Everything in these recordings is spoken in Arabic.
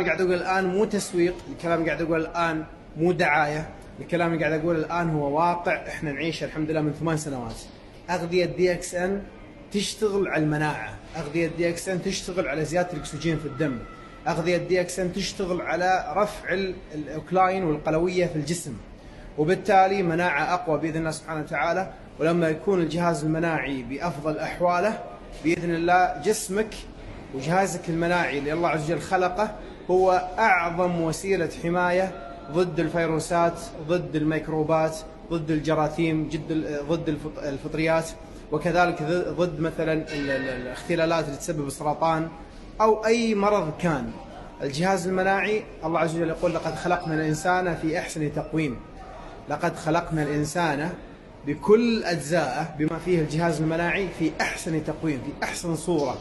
اللي قاعد أقوله الآن مو تسويق، الكلام اللي قاعد أقوله الآن مو دعاية، الكلام اللي قاعد أقوله الآن هو واقع إحنا نعيشه الحمد لله من 8 سنوات. أغذية DXN تشتغل على المناعة، أغذية DXN تشتغل على زيادة الأكسجين في الدم، أغذية DXN تشتغل على رفع الأوكلاين والقلوية في الجسم، وبالتالي مناعة أقوى بإذن الله سبحانه وتعالى. ولما يكون الجهاز المناعي بأفضل أحواله بإذن الله، جسمك وجهازك المناعي اللي الله عز وجل خلقه هو أعظم وسيلة حماية ضد الفيروسات، ضد الميكروبات، ضد الجراثيم، ضد الفطريات، وكذلك ضد مثلا الاختلالات اللي تسبب السرطان أو أي مرض كان. الجهاز المناعي الله عز وجل يقول: لقد خلقنا الإنسان في أحسن تقويم. لقد خلقنا الإنسان بكل أجزائه بما فيه الجهاز المناعي في أحسن تقويم، في أحسن صورة،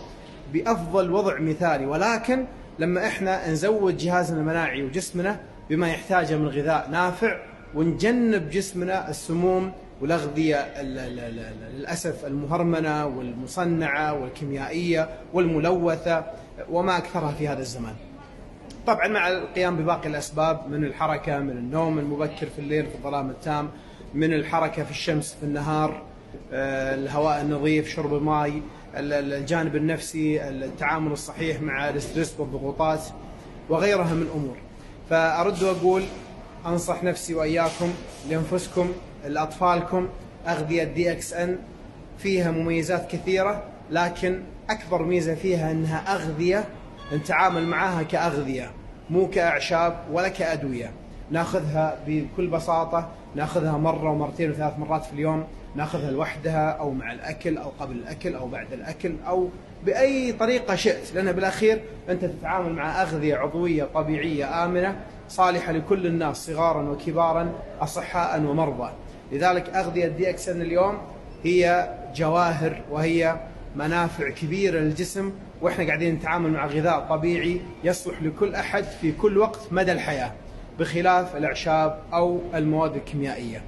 بأفضل وضع مثالي. ولكن لما إحنا نزود جهازنا المناعي وجسمنا بما يحتاجه من غذاء نافع، ونجنب جسمنا السموم والأغذية للأسف المهرمنة والمصنعة والكيميائية والملوثة وما أكثرها في هذا الزمان. طبعا مع القيام بباقي الأسباب من الحركة، من النوم المبكر في الليل في الظلام التام، من الحركة في الشمس في النهار، الهواء النظيف، شرب الماء، الجانب النفسي، التعامل الصحيح مع الاسترس والضغوطات وغيرها من أمور. فأرد وأقول: أنصح نفسي وإياكم لأنفسكم لأطفالكم أغذية DXN فيها مميزات كثيرة، لكن أكبر ميزة فيها أنها أغذية نتعامل معها كأغذية مو كأعشاب ولا كأدوية. ناخذها بكل بساطة، ناخذها مرة ومرتين وثلاث مرات في اليوم، ناخذها لوحدها أو مع الأكل أو قبل الأكل أو بعد الأكل أو بأي طريقة شئت، لأنها بالأخير أنت تتعامل مع أغذية عضوية طبيعية آمنة صالحة لكل الناس صغارا وكبارا، أصحاء ومرضى. لذلك أغذية DXN اليوم هي جواهر وهي منافع كبيرة للجسم، وإحنا قاعدين نتعامل مع غذاء طبيعي يصلح لكل أحد في كل وقت مدى الحياة، بخلاف الأعشاب أو المواد الكيميائية.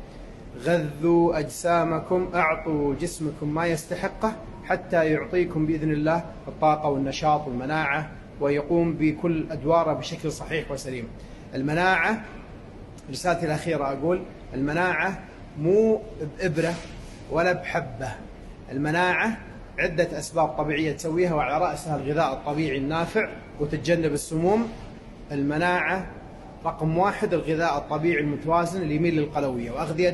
غذوا أجسامكم، أعطوا جسمكم ما يستحقه حتى يعطيكم بإذن الله الطاقة والنشاط والمناعة، ويقوم بكل أدواره بشكل صحيح وسليم. المناعة، رسالتي الأخيرة أقول: المناعة مو بإبرة ولا بحبة، المناعة عدة أسباب طبيعية تسويها، وعلى رأسها الغذاء الطبيعي النافع وتتجنب السموم. المناعة رقم 1 الغذاء الطبيعي المتوازن اللي يميل للقلوية، وأغذية